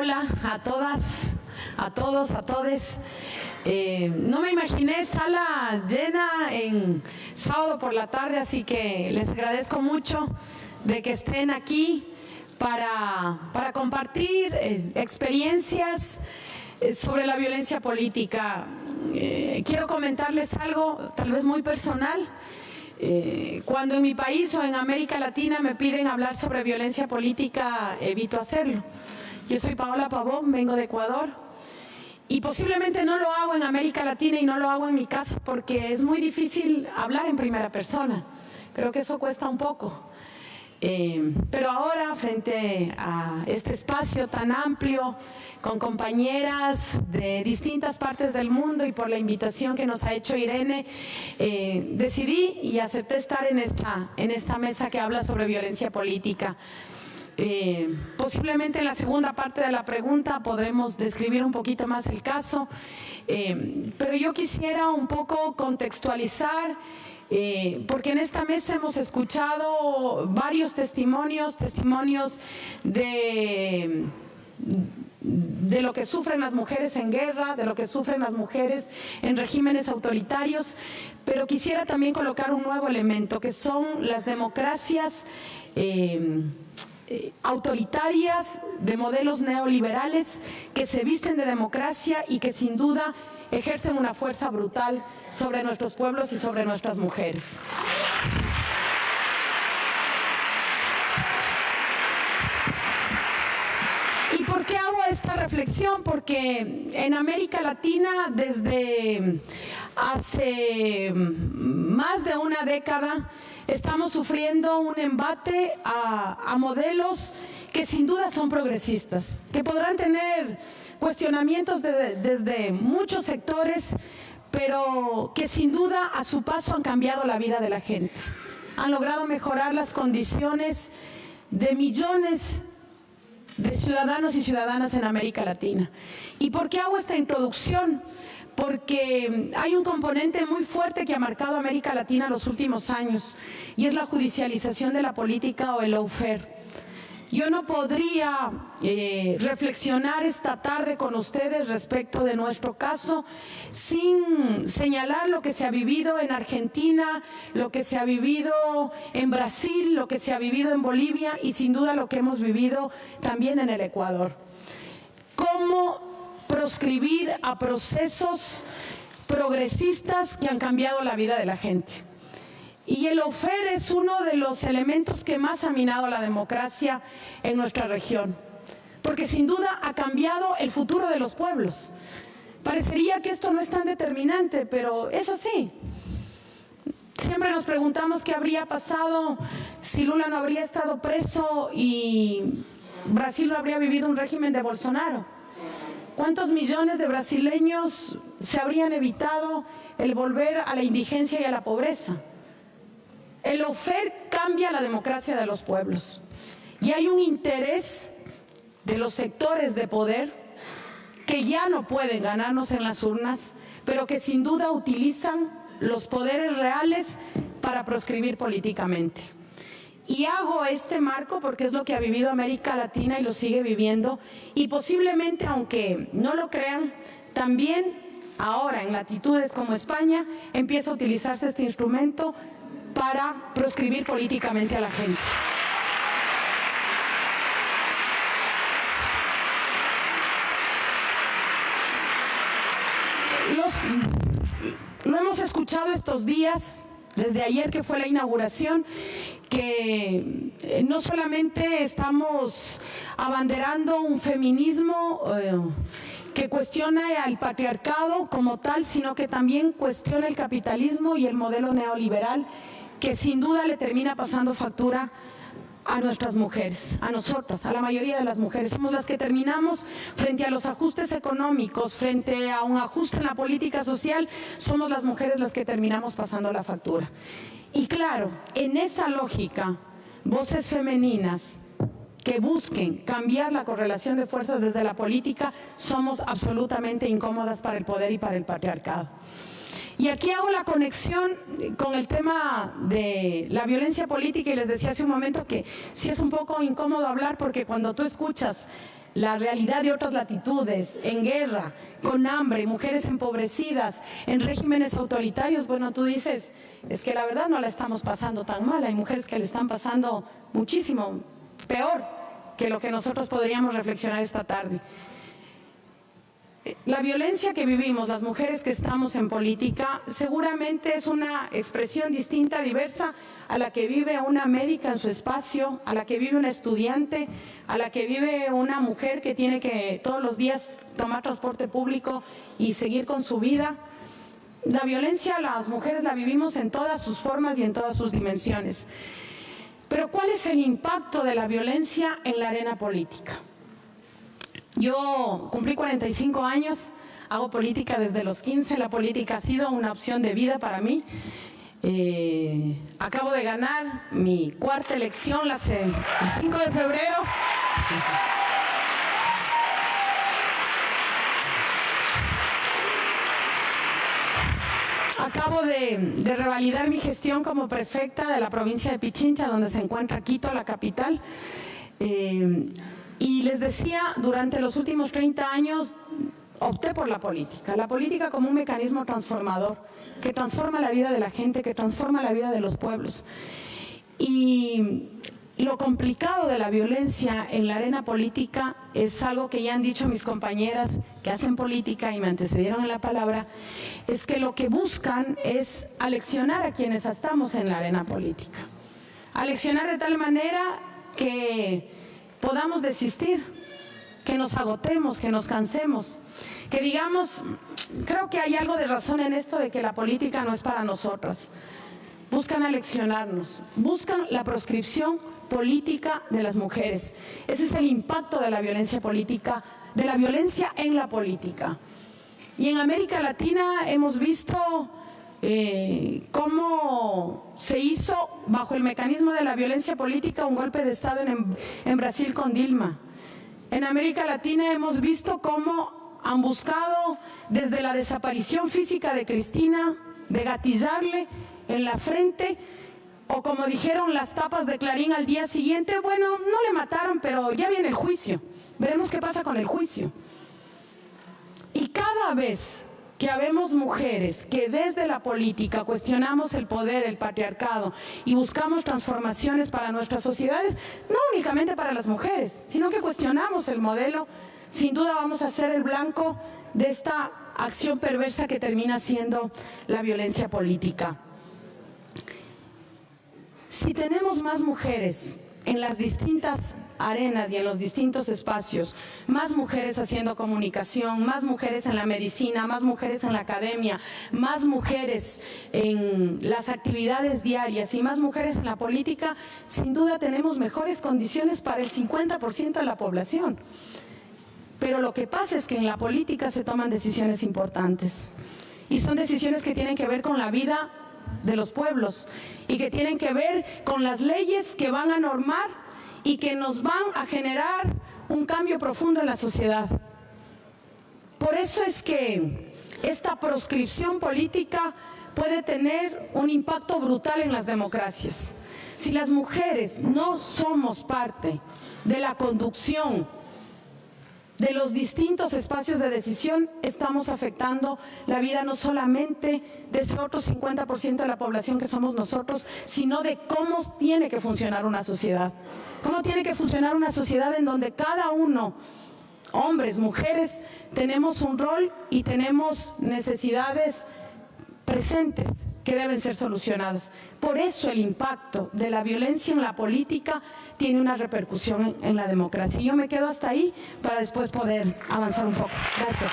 hola a todas, a todos, a todes. No me imaginé sala llena en sábado por la tarde, así que les agradezco mucho de que estén aquí para compartir experiencias sobre la violencia política. Quiero comentarles algo tal vez muy personal. Cuando en mi país o en América Latina me piden hablar sobre violencia política, evito hacerlo. Yo soy Paola Pavón, vengo de Ecuador y posiblemente no lo hago en América Latina y no lo hago en mi casa porque es muy difícil hablar en primera persona. Creo que eso cuesta un poco. Pero ahora, frente a este espacio tan amplio, con compañeras de distintas partes del mundo y por la invitación que nos ha hecho Irene, decidí y acepté estar en esta mesa que habla sobre violencia política. Posiblemente en la segunda parte de la pregunta podremos describir un poquito más el caso, pero yo quisiera un poco contextualizar, porque en esta mesa hemos escuchado varios testimonios de lo que sufren las mujeres en guerra, de lo que sufren las mujeres en regímenes autoritarios, pero quisiera también colocar un nuevo elemento, que son las democracias autoritarias de modelos neoliberales que se visten de democracia y que sin duda ejercen una fuerza brutal sobre nuestros pueblos y sobre nuestras mujeres. ¿Y por qué hago esta reflexión? Porque en América Latina desde hace más de una década estamos sufriendo un embate a modelos que sin duda son progresistas, que podrán tener cuestionamientos desde muchos sectores, pero que sin duda a su paso han cambiado la vida de la gente. Han logrado mejorar las condiciones de millones de ciudadanos y ciudadanas en América Latina. ¿Y por qué hago esta introducción? Porque hay un componente muy fuerte que ha marcado América Latina en los últimos años y es la judicialización de la política o el lawfare. Yo no podría reflexionar esta tarde con ustedes respecto de nuestro caso sin señalar lo que se ha vivido en Argentina, lo que se ha vivido en Brasil, lo que se ha vivido en Bolivia y sin duda lo que hemos vivido también en el Ecuador. ¿Cómo proscribir a procesos progresistas que han cambiado la vida de la gente? Y el lawfare es uno de los elementos que más ha minado la democracia en nuestra región, porque sin duda ha cambiado el futuro de los pueblos. Parecería que esto no es tan determinante, pero es así. Siempre nos preguntamos qué habría pasado si Lula no habría estado preso y Brasil no habría vivido un régimen de Bolsonaro. ¿Cuántos millones de brasileños se habrían evitado el volver a la indigencia y a la pobreza? El lawfare cambia la democracia de los pueblos y hay un interés de los sectores de poder que ya no pueden ganarnos en las urnas, pero que sin duda utilizan los poderes reales para proscribir políticamente. Y hago este marco porque es lo que ha vivido América Latina y lo sigue viviendo y posiblemente, aunque no lo crean, también ahora en latitudes como España empieza a utilizarse este instrumento para proscribir políticamente a la gente. Lo hemos escuchado estos días, desde ayer que fue la inauguración, que no solamente estamos abanderando un feminismo que cuestiona al patriarcado como tal, sino que también cuestiona el capitalismo y el modelo neoliberal, que sin duda le termina pasando factura a nuestras mujeres, a nosotras, a la mayoría de las mujeres. Somos las que terminamos frente a los ajustes económicos, frente a un ajuste en la política social, somos las mujeres las que terminamos pasando la factura. Y claro, en esa lógica, voces femeninas que busquen cambiar la correlación de fuerzas desde la política, somos absolutamente incómodas para el poder y para el patriarcado. Y aquí hago la conexión con el tema de la violencia política y les decía hace un momento que sí es un poco incómodo hablar porque cuando tú escuchas la realidad de otras latitudes, en guerra, con hambre, mujeres empobrecidas, en regímenes autoritarios, bueno, tú dices, es que la verdad no la estamos pasando tan mal, hay mujeres que le están pasando muchísimo peor que lo que nosotros podríamos reflexionar esta tarde. La violencia que vivimos las mujeres que estamos en política seguramente es una expresión distinta, diversa a la que vive una médica en su espacio, a la que vive una estudiante, a la que vive una mujer que tiene que todos los días tomar transporte público y seguir con su vida. La violencia las mujeres la vivimos en todas sus formas y en todas sus dimensiones. Pero ¿cuál es el impacto de la violencia en la arena política? Yo cumplí 45 años, hago política desde los 15, la política ha sido una opción de vida para mí. Acabo de ganar mi cuarta elección, el 5 de febrero. Acabo de revalidar mi gestión como prefecta de la provincia de Pichincha, donde se encuentra Quito, la capital. Y les decía, durante los últimos 30 años opté por la política como un mecanismo transformador, que transforma la vida de la gente, que transforma la vida de los pueblos. Y lo complicado de la violencia en la arena política es algo que ya han dicho mis compañeras que hacen política y me antecedieron en la palabra, es que lo que buscan es aleccionar a quienes estamos en la arena política. Aleccionar de tal manera que podamos desistir, que nos agotemos, que nos cansemos, que digamos, creo que hay algo de razón en esto de que la política no es para nosotras. Buscan aleccionarnos, buscan la proscripción política de las mujeres. Ese es el impacto de la violencia política, de la violencia en la política. Y en América Latina hemos visto cómo se hizo bajo el mecanismo de la violencia política un golpe de Estado en Brasil con Dilma. En América Latina hemos visto cómo han buscado desde la desaparición física de Cristina, de gatillarle en la frente, o como dijeron las tapas de Clarín al día siguiente, bueno, no le mataron, pero ya viene el juicio, veremos qué pasa con el juicio. Y cada vez que habemos mujeres que desde la política cuestionamos el poder, el patriarcado y buscamos transformaciones para nuestras sociedades, no únicamente para las mujeres, sino que cuestionamos el modelo, sin duda vamos a ser el blanco de esta acción perversa que termina siendo la violencia política. Si tenemos más mujeres en las distintas arenas y en los distintos espacios, más mujeres haciendo comunicación, más mujeres en la medicina, más mujeres en la academia, más mujeres en las actividades diarias y más mujeres en la política, sin duda tenemos mejores condiciones para el 50% de la población. Pero lo que pasa es que en la política se toman decisiones importantes y son decisiones que tienen que ver con la vida de los pueblos y que tienen que ver con las leyes que van a normar y que nos van a generar un cambio profundo en la sociedad. Por eso es que esta proscripción política puede tener un impacto brutal en las democracias. Si las mujeres no somos parte de la conducción de los distintos espacios de decisión, estamos afectando la vida no solamente de ese otro 50% de la población que somos nosotros, sino de cómo tiene que funcionar una sociedad. Cómo tiene que funcionar una sociedad en donde cada uno, hombres, mujeres, tenemos un rol y tenemos necesidades presentes que deben ser solucionadas. Por eso el impacto de la violencia en la política tiene una repercusión en la democracia. Y yo me quedo hasta ahí para después poder avanzar un poco. Gracias.